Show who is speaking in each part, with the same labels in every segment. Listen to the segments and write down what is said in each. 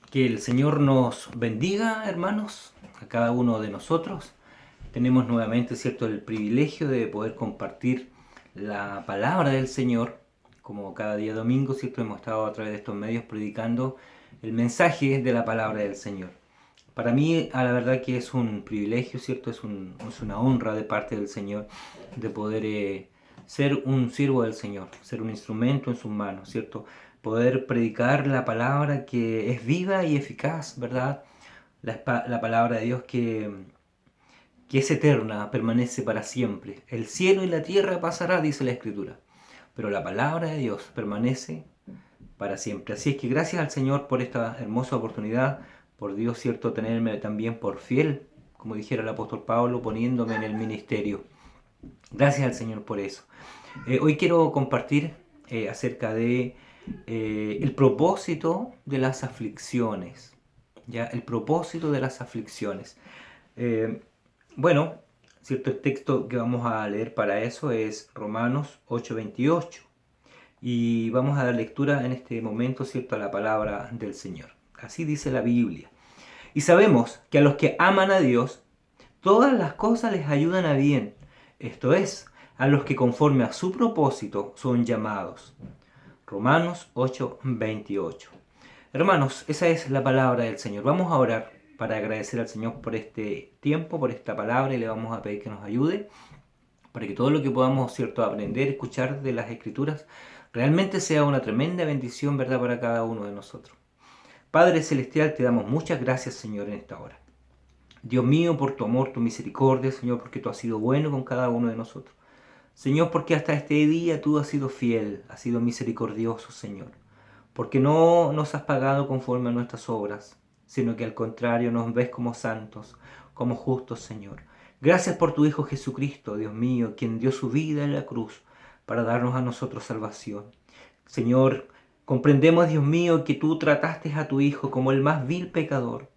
Speaker 1: Que el Señor nos bendiga, hermanos, a cada uno de nosotros. Tenemos nuevamente, ¿cierto?, el privilegio de poder compartir la palabra del Señor. Como cada día domingo, ¿cierto?, hemos estado a través de estos medios predicando el mensaje de la palabra del Señor. Para mí, a la verdad que es un privilegio, ¿cierto? Es una honra de parte del Señor de poder ser un siervo del Señor, ser un instrumento en sus manos, ¿cierto? Poder predicar la palabra que es viva y eficaz, ¿verdad? La palabra de Dios que es eterna, permanece para siempre. El cielo y la tierra pasará, dice la Escritura, pero la palabra de Dios permanece para siempre. Así es que gracias al Señor por esta hermosa oportunidad, por Dios, cierto, tenerme también por fiel, como dijera el apóstol Pablo, poniéndome en el ministerio. Gracias al Señor por eso. Hoy quiero compartir acerca de el propósito de las aflicciones. ¿Ya? El propósito de las aflicciones. Eh, bueno, cierto, el texto que vamos a leer para eso es Romanos 8:28. Y vamos a dar lectura en este momento, ¿cierto?, a la palabra del Señor. Así dice la Biblia. Y sabemos que a los que aman a Dios, todas las cosas les ayudan a bien. Esto es, a los que conforme a su propósito son llamados. Romanos 8:28. Hermanos, esa es la palabra del Señor. Vamos a orar para agradecer al Señor por este tiempo, por esta palabra, y le vamos a pedir que nos ayude para que todo lo que podamos, cierto, aprender, escuchar de las Escrituras, realmente sea una tremenda bendición, ¿verdad?, para cada uno de nosotros. Padre Celestial, te damos muchas gracias, Señor, en esta hora. Dios mío, por tu amor, tu misericordia, Señor, porque tú has sido bueno con cada uno de nosotros. Señor, porque hasta este día tú has sido fiel, has sido misericordioso, Señor. Porque no nos has pagado conforme a nuestras obras, sino que al contrario nos ves como santos, como justos, Señor. Gracias por tu Hijo Jesucristo, Dios mío, quien dio su vida en la cruz para darnos a nosotros salvación. Señor, comprendemos, Dios mío, que tú trataste a tu Hijo como el más vil pecador.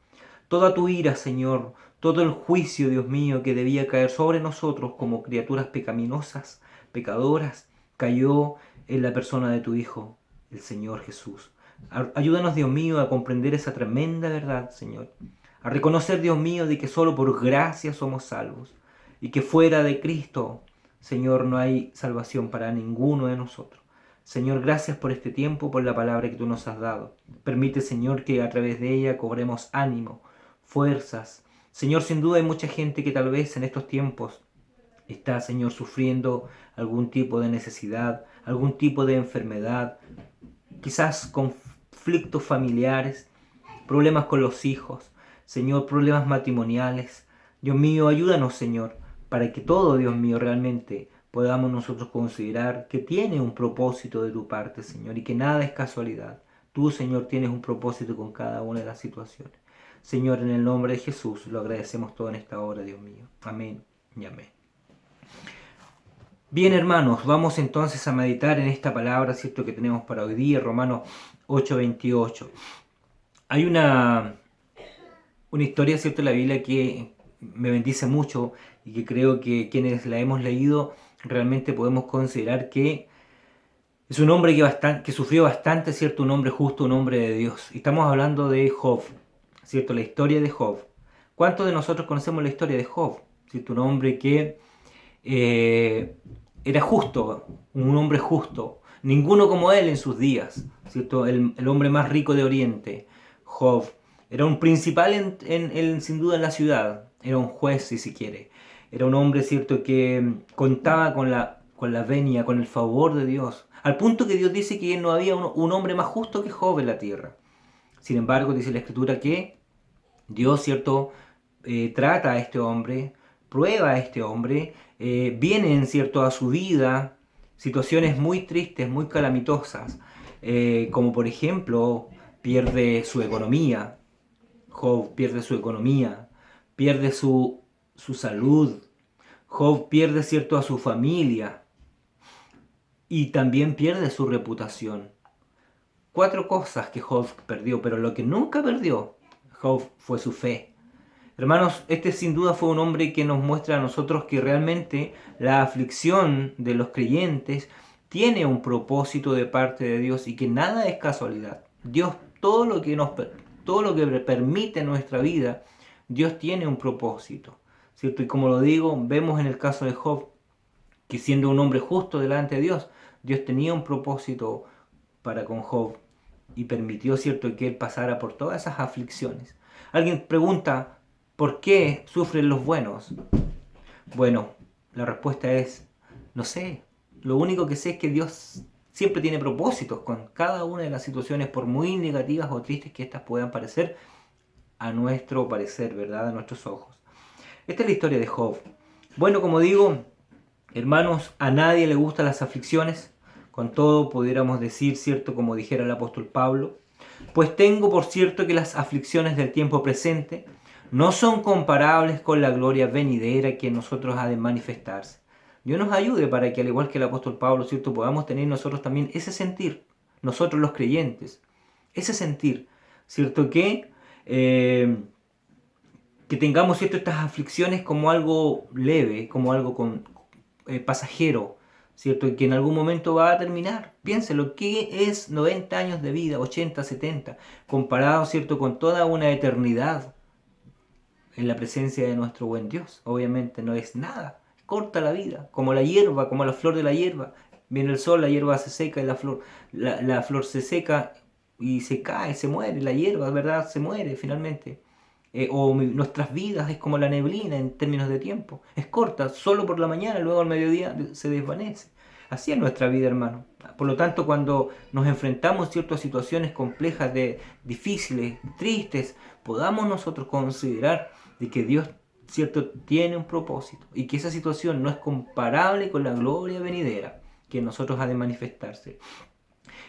Speaker 1: Toda tu ira, Señor, todo el juicio, Dios mío, que debía caer sobre nosotros como criaturas pecaminosas, pecadoras, cayó en la persona de tu Hijo, el Señor Jesús. Ayúdanos, Dios mío, a comprender esa tremenda verdad, Señor. A reconocer, Dios mío, de que solo por gracia somos salvos y que fuera de Cristo, Señor, no hay salvación para ninguno de nosotros. Señor, gracias por este tiempo, por la palabra que tú nos has dado. Permite, Señor, que a través de ella cobremos ánimo, fuerzas. Señor, sin duda hay mucha gente que tal vez en estos tiempos está, Señor, sufriendo algún tipo de necesidad, algún tipo de enfermedad, quizás conflictos familiares, problemas con los hijos, Señor, problemas matrimoniales. Dios mío, ayúdanos, Señor, para que todo, Dios mío, realmente podamos nosotros considerar que tiene un propósito de tu parte, Señor, y que nada es casualidad. Tú, Señor, tienes un propósito con cada una de las situaciones. Señor, en el nombre de Jesús, lo agradecemos todo en esta hora, Dios mío. Amén y amén. Bien, hermanos, vamos entonces a meditar en esta palabra, ¿cierto?, que tenemos para hoy día, Romanos 8:28. Hay una historia, ¿cierto?, en la Biblia que me bendice mucho y que creo que quienes la hemos leído realmente podemos considerar que es un hombre que sufrió bastante, ¿cierto?, un hombre justo, un hombre de Dios. Y estamos hablando de Job, ¿cierto?, la historia de Job. ¿Cuántos de nosotros conocemos la historia de Job? ¿Cierto? Un hombre que eh, era justo, un hombre justo, ninguno como él en sus días, ¿cierto? El hombre más rico de Oriente, Job, era un principal sin duda en la ciudad, era un juez si se quiere, era un hombre, ¿cierto?, que contaba con la venia, con el favor de Dios, al punto que Dios dice que no había un hombre más justo que Job en la tierra. Sin embargo, dice la Escritura que Dios, ¿cierto?, trata a este hombre, prueba a este hombre, vienen, ¿cierto?, a su vida situaciones muy tristes, muy calamitosas, como por ejemplo, pierde su economía, Job pierde su economía, pierde su salud, Job pierde, ¿cierto?, a su familia y también pierde su reputación. Cuatro cosas que Job perdió, pero lo que nunca perdió Job fue su fe. Hermanos, este sin duda fue un hombre que nos muestra a nosotros que realmente la aflicción de los creyentes tiene un propósito de parte de Dios y que nada es casualidad. Dios todo lo que nos todo lo que permite en nuestra vida, Dios tiene un propósito, ¿cierto? Y como lo digo, vemos en el caso de Job, que siendo un hombre justo delante de Dios, Dios tenía un propósito para con Job y permitió, ¿cierto?, que él pasara por todas esas aflicciones. Alguien pregunta, ¿por qué sufren los buenos? Bueno, la respuesta es, no sé. Lo único que sé es que Dios siempre tiene propósitos con cada una de las situaciones, por muy negativas o tristes que éstas puedan parecer, a nuestro parecer, ¿verdad? A nuestros ojos. Esta es la historia de Job. Bueno, como digo, hermanos, a nadie le gustan las aflicciones. Con todo, pudiéramos decir, ¿cierto?, como dijera el apóstol Pablo, pues tengo por cierto que las aflicciones del tiempo presente no son comparables con la gloria venidera que en nosotros ha de manifestarse. Dios nos ayude para que, al igual que el apóstol Pablo, ¿cierto?, podamos tener nosotros también ese sentir, nosotros los creyentes, ese sentir, ¿cierto?, que tengamos, ¿cierto?, estas aflicciones como algo leve, como algo pasajero, ¿cierto?, y que en algún momento va a terminar. Piénselo, ¿qué es 90 años de vida, 80, 70, comparado, ¿cierto?, con toda una eternidad en la presencia de nuestro buen Dios? Obviamente no es nada. Corta la vida, como la hierba, como la flor de la hierba. Viene el sol, la hierba se seca y la flor se seca y se cae, se muere. La hierba, ¿verdad?, se muere finalmente. Nuestras vidas es como la neblina en términos de tiempo. Es corta, solo por la mañana, luego al mediodía se desvanece. Así es nuestra vida, hermano. Por lo tanto, cuando nos enfrentamos, ¿cierto?, a situaciones complejas, difíciles, tristes, podamos nosotros considerar de que Dios, ¿cierto?, tiene un propósito y que esa situación no es comparable con la gloria venidera que en nosotros ha de manifestarse.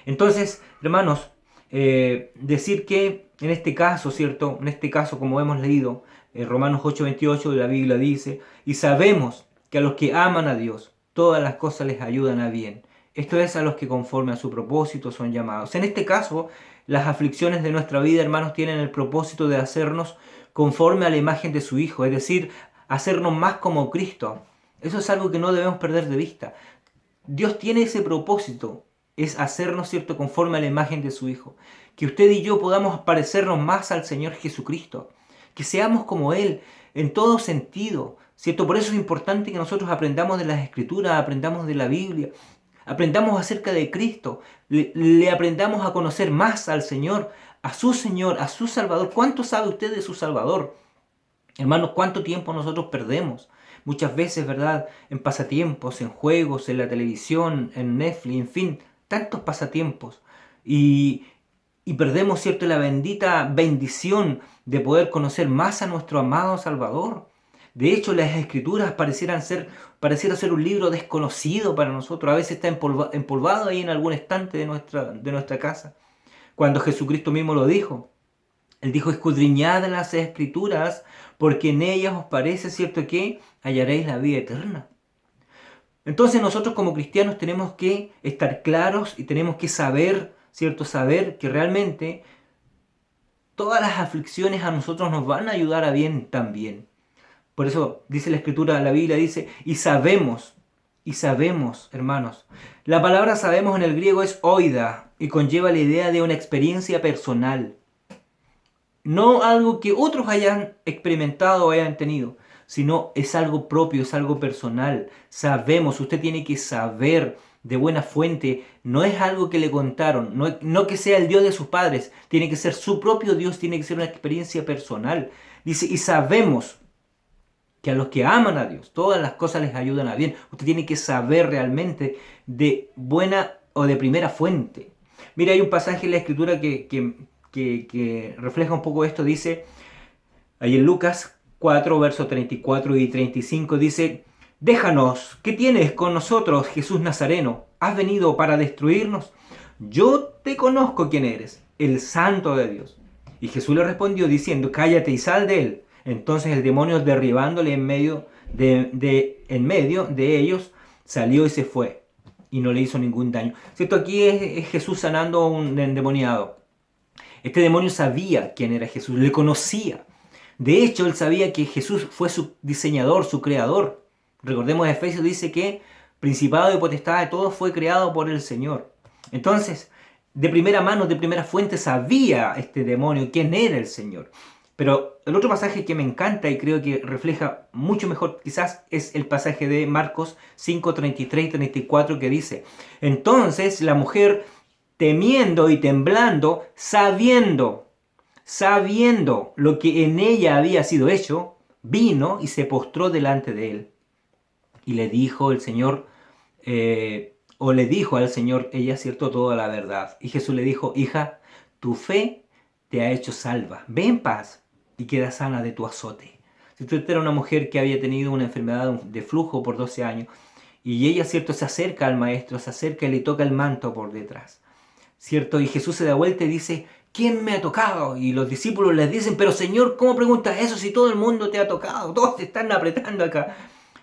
Speaker 1: Entonces, hermanos, decir que en este caso, ¿cierto?, en este caso, como hemos leído, Romanos 8:28 de la Biblia dice, y sabemos que a los que aman a Dios, todas las cosas les ayudan a bien. Esto es, a los que conforme a su propósito son llamados. En este caso, las aflicciones de nuestra vida, hermanos, tienen el propósito de hacernos conforme a la imagen de su Hijo, es decir, hacernos más como Cristo. Eso es algo que no debemos perder de vista. Dios tiene ese propósito, es hacernos, ¿cierto?, conforme a la imagen de su Hijo. Que usted y yo podamos parecernos más al Señor Jesucristo. Que seamos como Él en todo sentido, ¿cierto? Por eso es importante que nosotros aprendamos de las Escrituras, aprendamos de la Biblia, aprendamos acerca de Cristo, le aprendamos a conocer más al Señor, a su Salvador. ¿Cuánto sabe usted de su Salvador? Hermanos, ¿cuánto tiempo nosotros perdemos? Muchas veces, ¿verdad?, en pasatiempos, en juegos, en la televisión, en Netflix, en fin, tantos pasatiempos. Y perdemos, ¿cierto?, la bendita bendición de poder conocer más a nuestro amado Salvador. De hecho, las Escrituras pareciera ser un libro desconocido para nosotros. A veces está empolvado ahí en algún estante de nuestra casa. Cuando Jesucristo mismo lo dijo. Él dijo, escudriñad las Escrituras, porque en ellas os parece, ¿cierto?, que hallaréis la vida eterna. Entonces nosotros como cristianos tenemos que estar claros y tenemos que saber, ¿cierto?, saber que realmente todas las aflicciones a nosotros nos van a ayudar a bien también. Por eso dice la Escritura, la Biblia dice, y sabemos, hermanos. La palabra sabemos en el griego es oida y conlleva la idea de una experiencia personal. No algo que otros hayan experimentado o hayan tenido, sino es algo propio, es algo personal. Sabemos, usted tiene que saber de buena fuente, no es algo que le contaron, no que sea el Dios de sus padres, tiene que ser su propio Dios, tiene que ser una experiencia personal. Dice, y sabemos que a los que aman a Dios, todas las cosas les ayudan a bien. Usted tiene que saber realmente de buena o de primera fuente. Mira, hay un pasaje en la Escritura que refleja un poco esto. Dice, ahí en Lucas 4, versos 34 y 35, dice, déjanos, ¿qué tienes con nosotros, Jesús Nazareno? ¿Has venido para destruirnos? Yo te conozco quién eres, el Santo de Dios. Y Jesús le respondió diciendo, cállate y sal de él. Entonces el demonio, derribándole en medio de ellos, salió y se fue. Y no le hizo ningún daño. ¿Cierto? Aquí es Jesús sanando a un endemoniado. Este demonio sabía quién era Jesús, le conocía. De hecho, él sabía que Jesús fue su diseñador, su creador. Recordemos, Efesios dice que principado y potestad de todo fue creado por el Señor. Entonces, de primera mano, de primera fuente, sabía este demonio quién era el Señor. Pero el otro pasaje que me encanta y creo que refleja mucho mejor quizás es el pasaje de Marcos 5, 33 y 34 que dice: entonces la mujer, temiendo y temblando, sabiendo lo que en ella había sido hecho, vino y se postró delante de él. Y le dijo el Señor, le dijo al Señor ella, cierto, toda la verdad. Y Jesús le dijo: hija, tu fe te ha hecho salva. Ve en paz y queda sana de tu azote. Si tú eres una mujer que había tenido una enfermedad de flujo por 12 años, y ella, cierto, se acerca al maestro, se acerca y le toca el manto por detrás, cierto, y Jesús se da vuelta y dice: ¿quién me ha tocado? Y los discípulos les dicen: pero Señor, ¿cómo preguntas eso si todo el mundo te ha tocado? Todos te están apretando acá.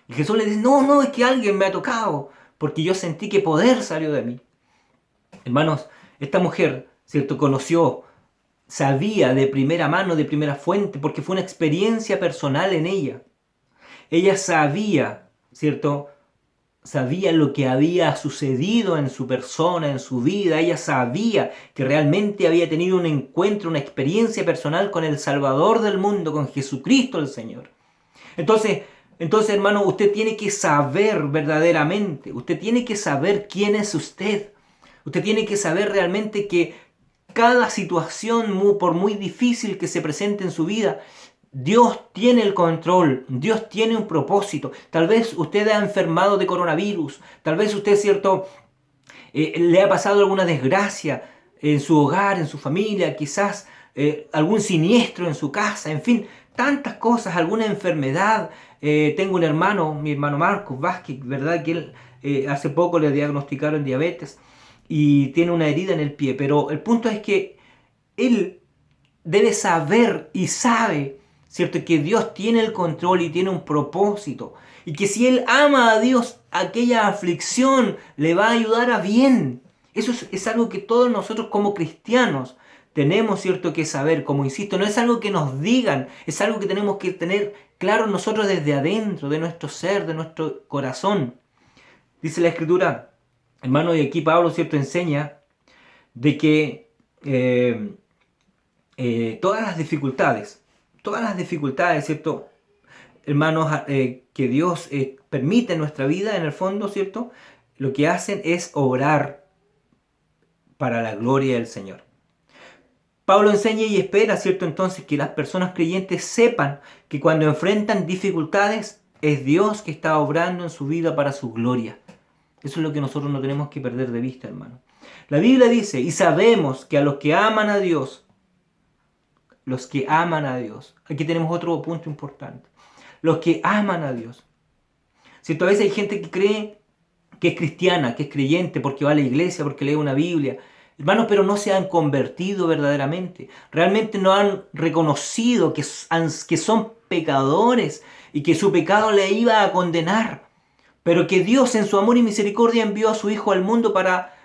Speaker 1: Y Jesús le dice: no, es que alguien me ha tocado, porque yo sentí que poder salió de mí. Hermanos, esta mujer, cierto, conoció, sabía de primera mano, de primera fuente, porque fue una experiencia personal en ella. Ella sabía, cierto, sabía lo que había sucedido en su persona, en su vida. Ella sabía que realmente había tenido un encuentro, una experiencia personal con el Salvador del mundo, con Jesucristo el Señor. Entonces, hermano, usted tiene que saber verdaderamente, usted tiene que saber quién es usted. Usted tiene que saber realmente que cada situación, por muy difícil que se presente en su vida, Dios tiene el control, Dios tiene un propósito. Tal vez usted ha enfermado de coronavirus, tal vez usted, cierto, le ha pasado alguna desgracia en su hogar, en su familia, quizás algún siniestro en su casa, en fin, tantas cosas, alguna enfermedad. Tengo un hermano, mi hermano Marcos Vázquez, ¿verdad? Que él hace poco le diagnosticaron diabetes y tiene una herida en el pie, pero el punto es que él debe saber y sabe, ¿cierto?, que Dios tiene el control y tiene un propósito. Y que si él ama a Dios, aquella aflicción le va a ayudar a bien. Eso es algo que todos nosotros como cristianos tenemos, ¿cierto?, que saber. Como insisto, no es algo que nos digan, es algo que tenemos que tener claro nosotros desde adentro, de nuestro ser, de nuestro corazón. Dice la Escritura, hermano, y aquí Pablo, ¿cierto?, enseña de que todas las dificultades, ¿cierto?, hermanos, que Dios permite en nuestra vida, en el fondo, ¿cierto?, lo que hacen es obrar para la gloria del Señor. Pablo enseña y espera, ¿cierto?, entonces que las personas creyentes sepan que cuando enfrentan dificultades es Dios que está obrando en su vida para su gloria. Eso es lo que nosotros no tenemos que perder de vista, hermano. La Biblia dice, y sabemos que a los que aman a Dios, aquí tenemos otro punto importante, los que aman a Dios. ¿Cierto? A veces hay gente que cree que es cristiana, que es creyente, porque va a la iglesia, porque lee una Biblia. Hermanos, pero no se han convertido verdaderamente. Realmente no han reconocido que son pecadores y que su pecado le iba a condenar. Pero que Dios en su amor y misericordia envió a su Hijo al mundo para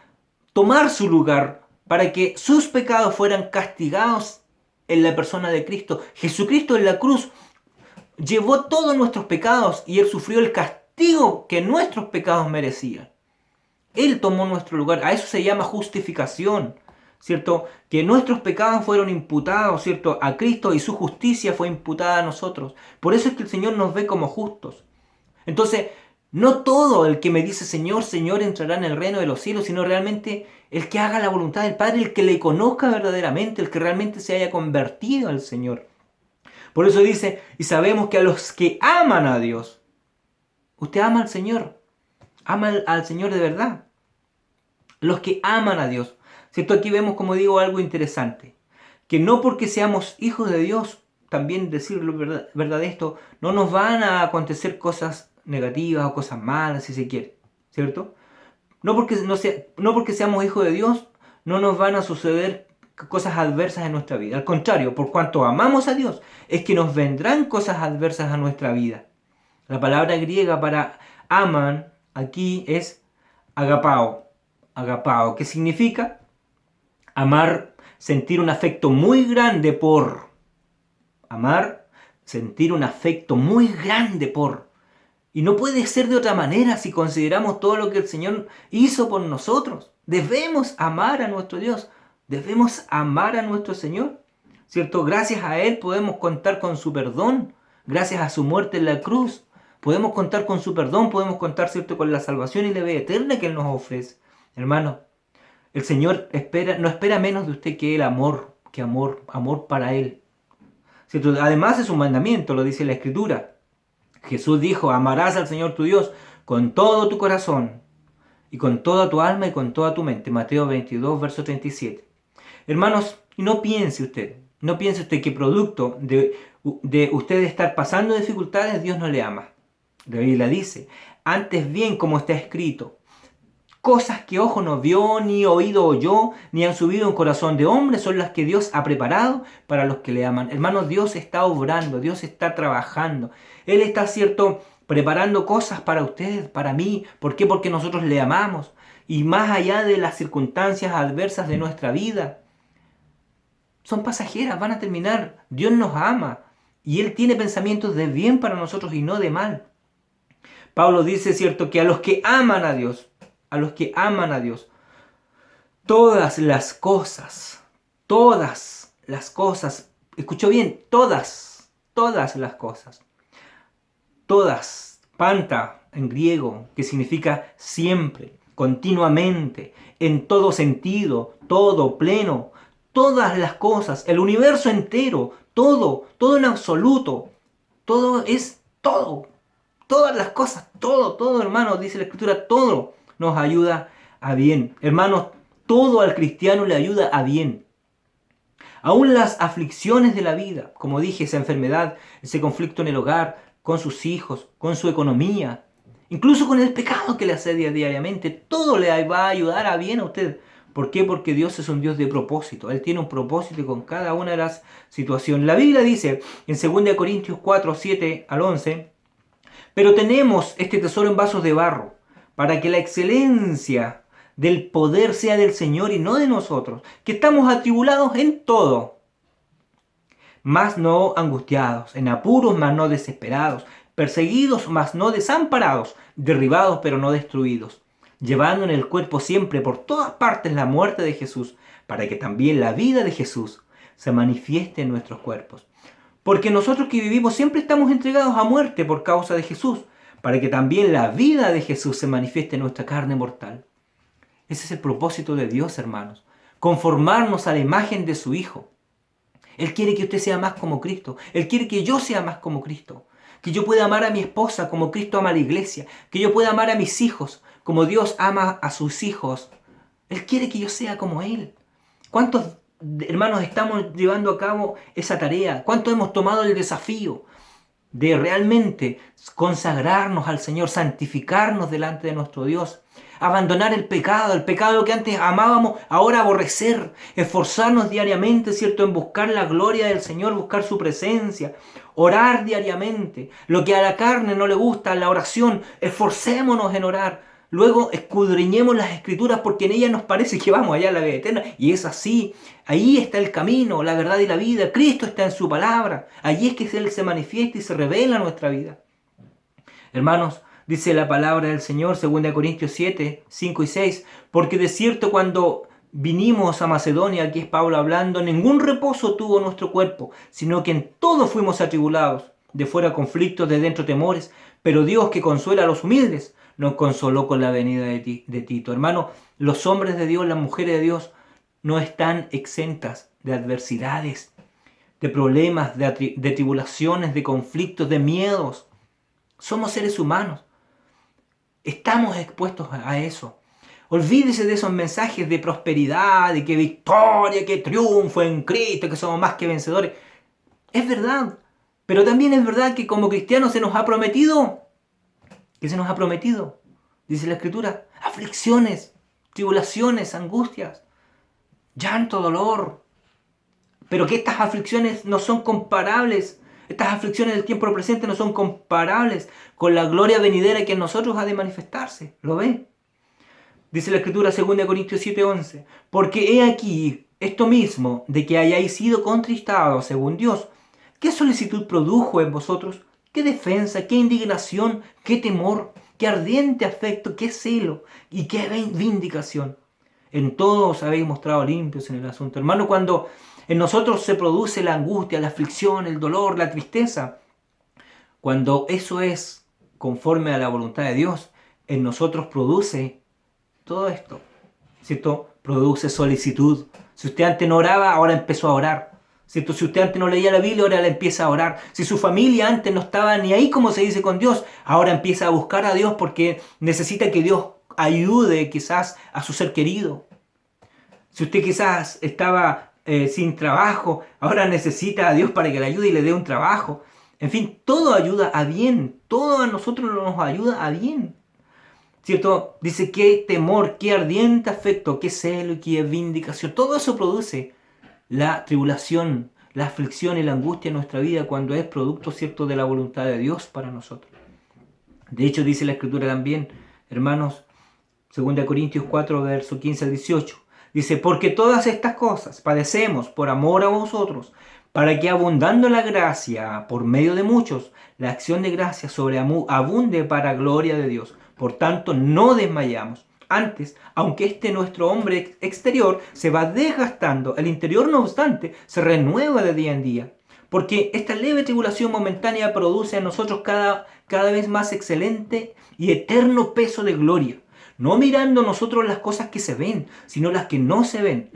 Speaker 1: tomar su lugar, para que sus pecados fueran castigados en la persona de Cristo. Jesucristo en la cruz llevó todos nuestros pecados y Él sufrió el castigo que nuestros pecados merecían. Él tomó nuestro lugar. A eso se llama justificación, ¿cierto? Que nuestros pecados fueron imputados, ¿cierto?, a Cristo y su justicia fue imputada a nosotros. Por eso es que el Señor nos ve como justos. Entonces, no todo el que me dice Señor, Señor entrará en el reino de los cielos, sino realmente el que haga la voluntad del Padre, el que le conozca verdaderamente, el que realmente se haya convertido al Señor. Por eso dice, y sabemos que a los que aman a Dios, usted ama al Señor, ama al Señor de verdad. Los que aman a Dios. ¿Cierto? Aquí vemos, como digo, algo interesante. Que no porque seamos hijos de Dios, también decirlo verdad esto, no nos van a acontecer cosas negativas o cosas malas, si se quiere. ¿Cierto? No porque seamos hijos de Dios, no nos van a suceder cosas adversas en nuestra vida. Al contrario, por cuanto amamos a Dios, es que nos vendrán cosas adversas a nuestra vida. La palabra griega para aman aquí es agapao. Agapao, ¿qué significa? Amar, sentir un afecto muy grande por. Amar, sentir un afecto muy grande por. Y no puede ser de otra manera si consideramos todo lo que el Señor hizo por nosotros. Debemos amar a nuestro Dios. Debemos amar a nuestro Señor. ¿Cierto? Gracias a Él podemos contar con su perdón. Gracias a su muerte en la cruz. Podemos contar con su perdón. Podemos contar, ¿cierto?, con la salvación y la vida eterna que Él nos ofrece. Hermano, el Señor no espera menos de usted que el amor. Que amor para Él. ¿Cierto? Además es un mandamiento, lo dice la Escritura. Jesús dijo, amarás al Señor tu Dios con todo tu corazón y con toda tu alma y con toda tu mente. Mateo 22, verso 37. Hermanos, no piense usted que producto de usted estar pasando dificultades, Dios no le ama. La Biblia dice, antes bien como está escrito, cosas que ojo no vio, ni oído oyó, ni han subido en corazón de hombre, son las que Dios ha preparado para los que le aman. Hermanos, Dios está obrando, Dios está trabajando. Él está, cierto, preparando cosas para usted, para mí. ¿Por qué? Porque nosotros le amamos. Y más allá de las circunstancias adversas de nuestra vida, son pasajeras, van a terminar. Dios nos ama. Y Él tiene pensamientos de bien para nosotros y no de mal. Pablo dice, cierto, que a los que aman a Dios, todas las cosas, escuchó bien, todas las cosas, todas, panta en griego, que significa siempre, continuamente, en todo sentido, todo, pleno, todas las cosas, el universo entero, todo en absoluto, todo es todo, todas las cosas, todo, hermanos, dice la Escritura, todo nos ayuda a bien. Hermanos, todo al cristiano le ayuda a bien. Aún las aflicciones de la vida, como dije, esa enfermedad, ese conflicto en el hogar, con sus hijos, con su economía, incluso con el pecado que le asedia diariamente, todo le va a ayudar a bien a usted. ¿Por qué? Porque Dios es un Dios de propósito. Él tiene un propósito con cada una de las situaciones. La Biblia dice en 2 Corintios 4, 7 al 11, pero tenemos este tesoro en vasos de barro, para que la excelencia del poder sea del Señor y no de nosotros, que estamos atribulados en todo, mas no angustiados, en apuros, mas no desesperados, perseguidos, mas no desamparados, derribados, pero no destruidos, llevando en el cuerpo siempre por todas partes la muerte de Jesús, para que también la vida de Jesús se manifieste en nuestros cuerpos. Porque nosotros que vivimos siempre estamos entregados a muerte por causa de Jesús, para que también la vida de Jesús se manifieste en nuestra carne mortal. Ese es el propósito de Dios, hermanos. Conformarnos a la imagen de su Hijo. Él quiere que usted sea más como Cristo. Él quiere que yo sea más como Cristo. Que yo pueda amar a mi esposa como Cristo ama a la iglesia. Que yo pueda amar a mis hijos como Dios ama a sus hijos. Él quiere que yo sea como Él. ¿Cuántos hermanos estamos llevando a cabo esa tarea? ¿Cuántos hemos tomado el desafío de realmente consagrarnos al Señor, santificarnos delante de nuestro Dios, abandonar el pecado que antes amábamos, ahora aborrecer, esforzarnos diariamente, ¿cierto?, en buscar la gloria del Señor, buscar su presencia, orar diariamente, lo que a la carne no le gusta, la oración, esforcémonos en orar. Luego escudriñemos las Escrituras porque en ellas nos parece que vamos allá a la vida eterna. Y es así. Ahí está el camino, la verdad y la vida. Cristo está en su palabra. Allí es que Él se manifiesta y se revela en nuestra vida. Hermanos, dice la palabra del Señor, 2 Corintios 7, 5 y 6. Porque de cierto cuando vinimos a Macedonia, aquí es Pablo hablando, ningún reposo tuvo nuestro cuerpo, sino que en todo fuimos atribulados. De fuera conflictos, de dentro temores. Pero Dios que consuela a los humildes, nos consoló con la venida de Tito. Hermano, los hombres de Dios, las mujeres de Dios, no están exentas de adversidades, de problemas, de tribulaciones, de conflictos, de miedos. Somos seres humanos. Estamos expuestos a eso. Olvídese de esos mensajes de prosperidad, de que victoria, que triunfo en Cristo, que somos más que vencedores. Es verdad, pero también es verdad que como cristianos se nos ha prometido. ¿Qué se nos ha prometido? Dice la Escritura, aflicciones, tribulaciones, angustias, llanto, dolor. Pero que estas aflicciones no son comparables, estas aflicciones del tiempo presente no son comparables con la gloria venidera que en nosotros ha de manifestarse. ¿Lo ve? Dice la Escritura, 2 Corintios 7:11, porque he aquí esto mismo, de que hayáis sido contristados según Dios. ¿Qué solicitud produjo en vosotros? qué defensa, qué indignación, qué temor, qué ardiente afecto, qué celo y qué vindicación. En todo os habéis mostrado limpios en el asunto. Hermano, cuando en nosotros se produce la angustia, la aflicción, el dolor, la tristeza, cuando eso es conforme a la voluntad de Dios, en nosotros produce todo esto, ¿cierto? Produce solicitud. Si usted antes no oraba, ahora empezó a orar, ¿cierto? Si usted antes no leía la Biblia, ahora la empieza a orar. Si su familia antes no estaba ni ahí, como se dice, con Dios, ahora empieza a buscar a Dios porque necesita que Dios ayude quizás a su ser querido. Si usted quizás estaba sin trabajo, ahora necesita a Dios para que le ayude y le dé un trabajo. En fin, todo ayuda a bien. Todo a nosotros nos ayuda a bien. ¿Cierto? Dice qué temor, qué ardiente afecto, qué celo y qué vindicación. Todo eso produce la tribulación, la aflicción y la angustia en nuestra vida cuando es producto, ¿cierto?, de la voluntad de Dios para nosotros. De hecho, dice la Escritura también, hermanos, 2 Corintios 4, verso 15 al 18. Dice, porque todas estas cosas padecemos por amor a vosotros, para que abundando la gracia por medio de muchos, la acción de gracia sobreabunde para gloria de Dios. Por tanto, no desmayamos. Antes, aunque nuestro hombre exterior se va desgastando, el interior, no obstante, se renueva de día en día. Porque esta leve tribulación momentánea produce en nosotros cada vez más excelente y eterno peso de gloria. No mirando nosotros las cosas que se ven, sino las que no se ven.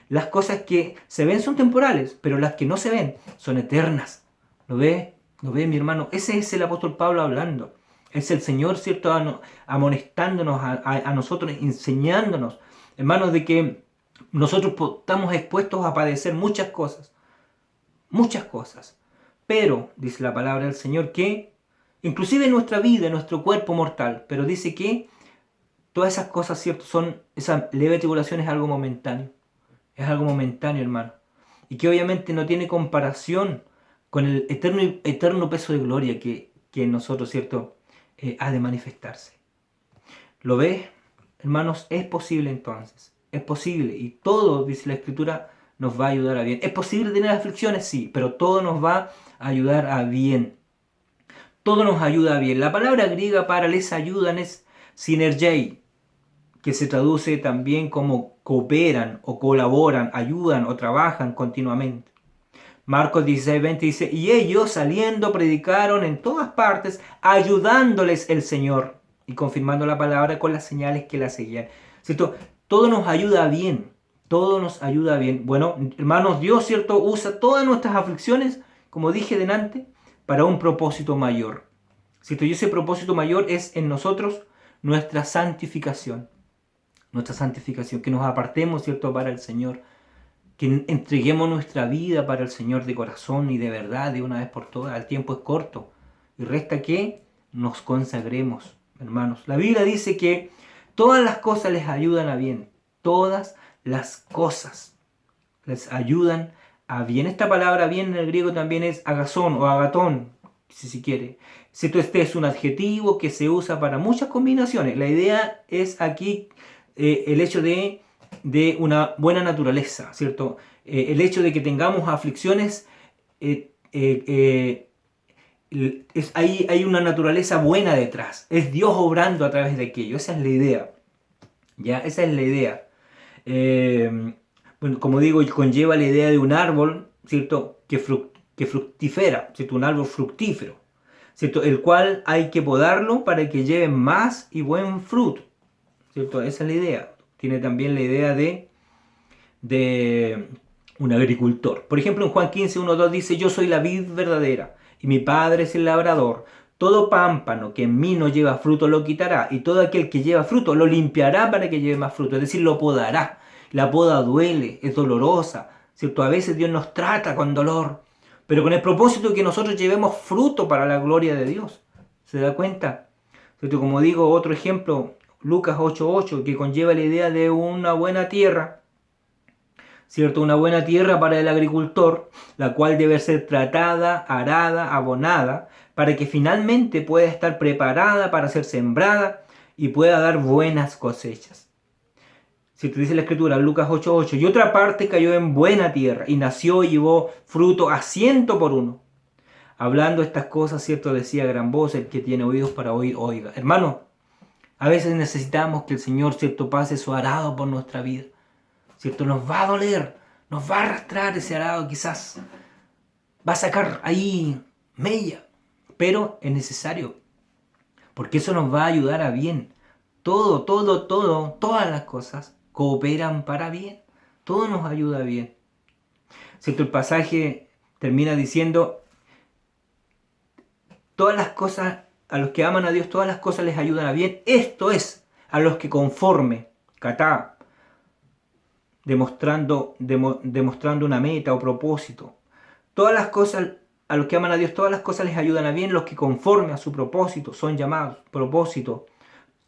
Speaker 1: Las cosas que se ven son temporales, pero las que no se ven son eternas. ¿Lo ve? ¿Lo ve, mi hermano? Ese es el apóstol Pablo hablando. Es el Señor, ¿cierto?, amonestándonos a nosotros, enseñándonos, hermanos, de que nosotros estamos expuestos a padecer muchas cosas. Muchas cosas. Pero, dice la palabra del Señor, que inclusive en nuestra vida, en nuestro cuerpo mortal, pero dice que todas esas cosas, ¿cierto?, esa leve tribulación es algo momentáneo. Es algo momentáneo, hermano. Y que obviamente no tiene comparación con el eterno peso de gloria que en nosotros, ¿cierto?, ha de manifestarse. ¿Lo ves, hermanos? Es posible entonces. Es posible. Y todo, dice la Escritura, nos va a ayudar a bien. ¿Es posible tener aflicciones? Sí, pero todo nos va a ayudar a bien. Todo nos ayuda a bien. La palabra griega para les ayudan es sinergei, que se traduce también como cooperan o colaboran, ayudan o trabajan continuamente. Marcos 16:20 dice, y ellos saliendo predicaron en todas partes, ayudándoles el Señor y confirmando la palabra con las señales que la seguían. ¿Cierto? Todo nos ayuda bien, todo nos ayuda bien. Bueno, hermanos, Dios, ¿cierto?, usa todas nuestras aflicciones, como dije delante, para un propósito mayor. ¿Cierto? Y ese propósito mayor es en nosotros nuestra santificación, que nos apartemos, ¿cierto?, para el Señor, que entreguemos nuestra vida para el Señor de corazón y de verdad de una vez por todas. El tiempo es corto y resta que nos consagremos, hermanos. La Biblia dice que todas las cosas les ayudan a bien. Todas las cosas les ayudan a bien. Esta palabra bien en el griego también es agazón o agatón, si se quiere. Este es un adjetivo que se usa para muchas combinaciones. La idea es aquí el hecho de una buena naturaleza, ¿cierto? El hecho de que tengamos aflicciones, hay una naturaleza buena detrás. Es Dios obrando a través de aquello. Esa es la idea. ¿Ya? Esa es la idea. Bueno, como digo, conlleva la idea de un árbol, ¿cierto?, que fructifera, ¿cierto?, un árbol fructífero, ¿cierto?, el cual hay que podarlo para que lleve más y buen fruto, ¿cierto? Esa es la idea. Tiene también la idea de un agricultor. Por ejemplo, en Juan 15, 1, 2 dice, yo soy la vid verdadera y mi padre es el labrador. Todo pámpano que en mí no lleva fruto lo quitará, y todo aquel que lleva fruto lo limpiará para que lleve más fruto, es decir, lo podará. La poda duele, es dolorosa, ¿cierto? A veces Dios nos trata con dolor, pero con el propósito de que nosotros llevemos fruto para la gloria de Dios. ¿Se da cuenta? ¿Cierto? Como digo, otro ejemplo, Lucas 8:8, que conlleva la idea de una buena tierra, ¿cierto? Una buena tierra para el agricultor, la cual debe ser tratada, arada, abonada, para que finalmente pueda estar preparada para ser sembrada y pueda dar buenas cosechas. Si te dice la Escritura, Lucas 8:8, y otra parte cayó en buena tierra y nació y llevó fruto a 100 por uno. hablando estas cosas, ¿cierto? Decía a gran voz, el que tiene oídos para oír, oiga. Hermano, a veces necesitamos que el Señor, ¿cierto?, pase su arado por nuestra vida, ¿cierto? Nos va a doler, nos va a arrastrar ese arado, quizás va a sacar ahí mella, pero es necesario, porque eso nos va a ayudar a bien. Todas las cosas cooperan para bien, todo nos ayuda bien. ¿Cierto? El pasaje termina diciendo, todas las cosas, a los que aman a Dios, todas las cosas les ayudan a bien. Esto es, a los que conforme, katá, demostrando una meta o propósito. Todas las cosas, a los que aman a Dios, todas las cosas les ayudan a bien. Los que conforme a su propósito son llamados. Propósito,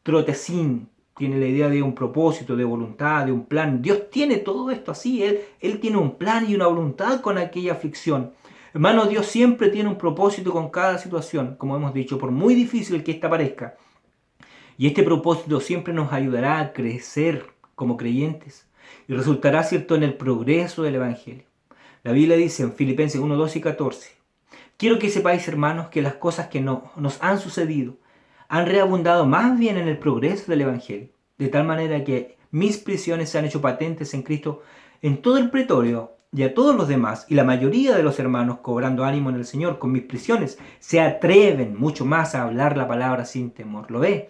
Speaker 1: trotesin, tiene la idea de un propósito, de voluntad, de un plan. Dios tiene todo esto así. Él tiene un plan y una voluntad con aquella aflicción. Hermano, Dios siempre tiene un propósito con cada situación, como hemos dicho, por muy difícil que ésta parezca. Y este propósito siempre nos ayudará a crecer como creyentes y resultará, ¿cierto?, en el progreso del Evangelio. La Biblia dice en Filipenses 1, 12 y 14, quiero que sepáis, hermanos, que las cosas que nos han sucedido han reabundado más bien en el progreso del Evangelio, de tal manera que mis prisiones se han hecho patentes en Cristo en todo el pretorio y a todos los demás, y la mayoría de los hermanos, cobrando ánimo en el Señor con mis prisiones, se atreven mucho más a hablar la palabra sin temor. ¿Lo ve?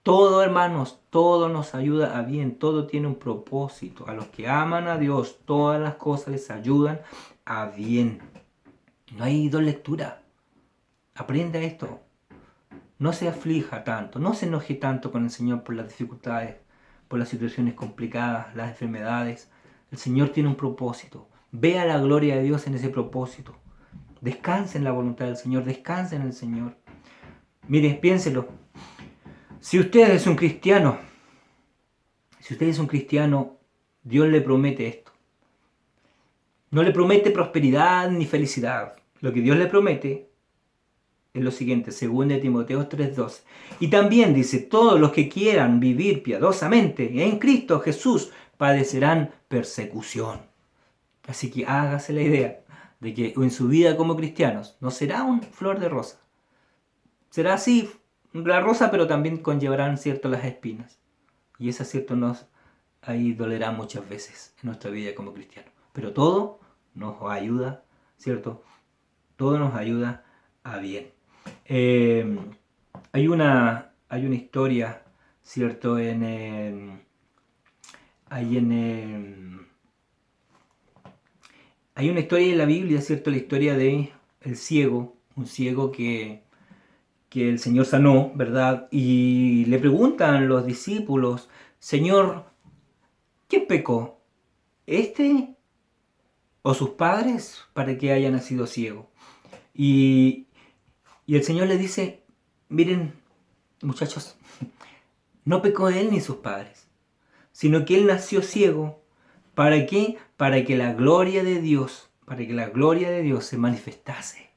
Speaker 1: Todo, hermanos, todo nos ayuda a bien, todo tiene un propósito. A los que aman a Dios, todas las cosas les ayudan a bien. No hay dos lecturas. Aprenda esto. No se aflija tanto, no se enoje tanto con el Señor por las dificultades, por las situaciones complicadas, las enfermedades. El Señor tiene un propósito. Vea la gloria de Dios en ese propósito. Descanse en la voluntad del Señor, descanse en el Señor. Mire, piénselo. Si usted es un cristiano, Dios le promete esto. No le promete prosperidad ni felicidad. Lo que Dios le promete es lo siguiente, 2 Timoteo 3:12. Y también dice, todos los que quieran vivir piadosamente en Cristo Jesús padecerán persecución. Así que hágase la idea de que en su vida como cristianos no será un flor de rosa. Será así la rosa, pero también conllevarán, ¿cierto?, las espinas. Y esa, ¿cierto?, nos ahí dolerá muchas veces en nuestra vida como cristianos. Pero todo nos ayuda, ¿cierto? Todo nos ayuda a bien. Hay una historia, ¿cierto? Hay una historia en la Biblia, ¿cierto? La historia de el ciego, un ciego que el Señor sanó, ¿verdad? Y le preguntan los discípulos, Señor, ¿quién pecó? ¿Este o sus padres para que haya nacido ciego? Y el Señor le dice, miren, muchachos, no pecó él ni sus padres, sino que él nació ciego. ¿Para qué? Para que la gloria de Dios, se manifestase.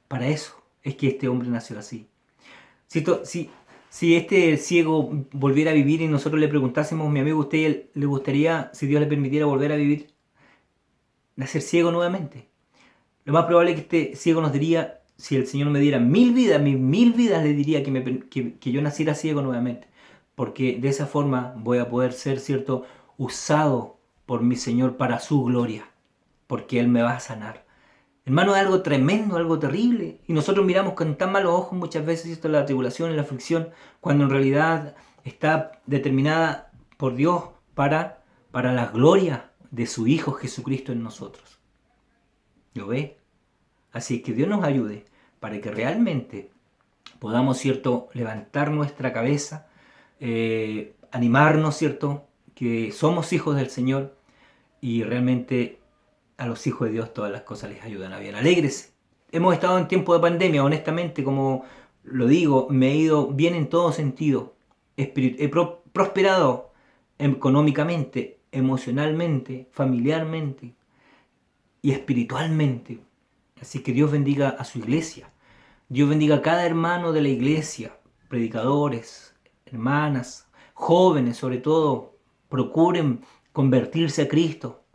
Speaker 1: Para eso es que este hombre nació así. Si este ciego volviera a vivir y nosotros le preguntásemos, mi amigo, ¿usted le gustaría, si Dios le permitiera volver a vivir, nacer ciego nuevamente? Lo más probable es que este ciego nos diría, si el Señor me diera 1000 vidas, mis 1000 vidas le diría que yo naciera ciego nuevamente. Porque de esa forma voy a poder ser, ¿cierto?, usado por mi Señor para su gloria. Porque Él me va a sanar. Hermano, es algo tremendo, algo terrible. Y nosotros miramos con tan malos ojos muchas veces esto, la tribulación y la aflicción, cuando en realidad está determinada por Dios para la gloria de su Hijo Jesucristo en nosotros. ¿Lo ve? Así que Dios nos ayude para que realmente podamos, ¿cierto?, levantar nuestra cabeza, animarnos, ¿cierto?, que somos hijos del Señor y realmente a los hijos de Dios todas las cosas les ayudan a bien. Alégrese. Hemos estado en tiempo de pandemia, honestamente, como lo digo, me he ido bien en todo sentido. He prosperado económicamente, emocionalmente, familiarmente y espiritualmente. Así que Dios bendiga a su iglesia. Dios bendiga a cada hermano de la iglesia, predicadores, hermanas, jóvenes sobre todo. Procuren convertirse a Cristo.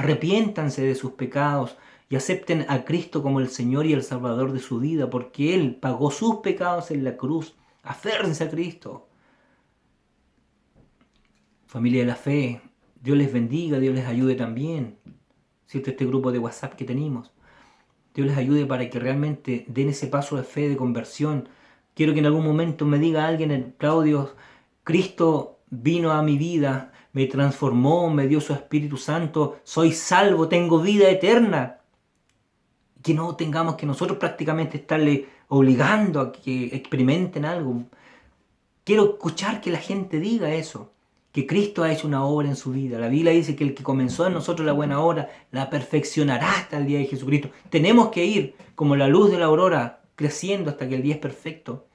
Speaker 1: Arrepiéntanse de sus pecados y acepten a Cristo como el Señor y el Salvador de su vida, porque Él pagó sus pecados en la cruz. Aférrense a Cristo. Familia de la fe, Dios les bendiga, Dios les ayude también. ¿Cierto? Este grupo de WhatsApp que tenemos. Dios les ayude para que realmente den ese paso de fe, de conversión. Quiero que en algún momento me diga alguien, Claudio, Cristo vino a mi vida, me transformó, me dio su Espíritu Santo, soy salvo, tengo vida eterna. Que no tengamos que nosotros prácticamente estarle obligando a que experimenten algo. Quiero escuchar que la gente diga eso, que Cristo ha hecho una obra en su vida. La Biblia dice que el que comenzó en nosotros la buena obra, la perfeccionará hasta el día de Jesucristo. Tenemos que ir como la luz de la aurora, creciendo hasta que el día es perfecto.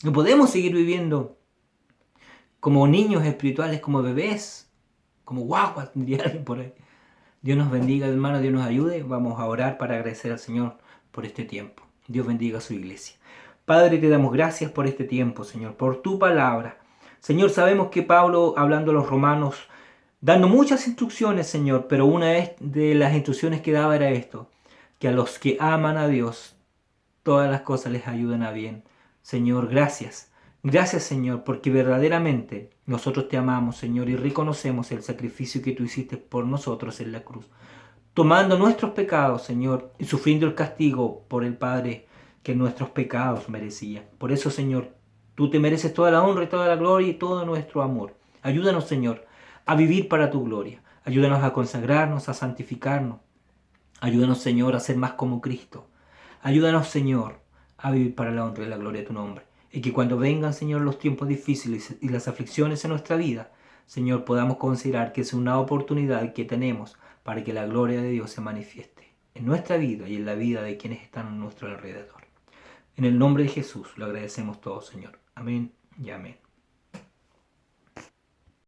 Speaker 1: No podemos seguir viviendo como niños espirituales, como bebés, como guaguas, diría alguien por ahí. Dios nos bendiga, hermano, Dios nos ayude. Vamos a orar para agradecer al Señor por este tiempo. Dios bendiga a su iglesia. Padre, te damos gracias por este tiempo, Señor, por tu palabra. Señor, sabemos que Pablo, hablando a los romanos, dando muchas instrucciones, Señor, pero una de las instrucciones que daba era esto, que a los que aman a Dios, todas las cosas les ayudan a bien. Señor, gracias. Gracias, Señor, porque verdaderamente nosotros te amamos, Señor, y reconocemos el sacrificio que tú hiciste por nosotros en la cruz, tomando nuestros pecados, Señor, y sufriendo el castigo por el Padre que nuestros pecados merecían. Por eso, Señor, tú te mereces toda la honra y toda la gloria y todo nuestro amor. Ayúdanos, Señor, a vivir para tu gloria. Ayúdanos a consagrarnos, a santificarnos. Ayúdanos, Señor, a ser más como Cristo. Ayúdanos, Señor, a vivir para la honra y la gloria de tu nombre. Y que cuando vengan, Señor, los tiempos difíciles y las aflicciones en nuestra vida, Señor, podamos considerar que es una oportunidad que tenemos para que la gloria de Dios se manifieste en nuestra vida y en la vida de quienes están a nuestro alrededor. En el nombre de Jesús lo agradecemos todo, Señor. Amén y amén.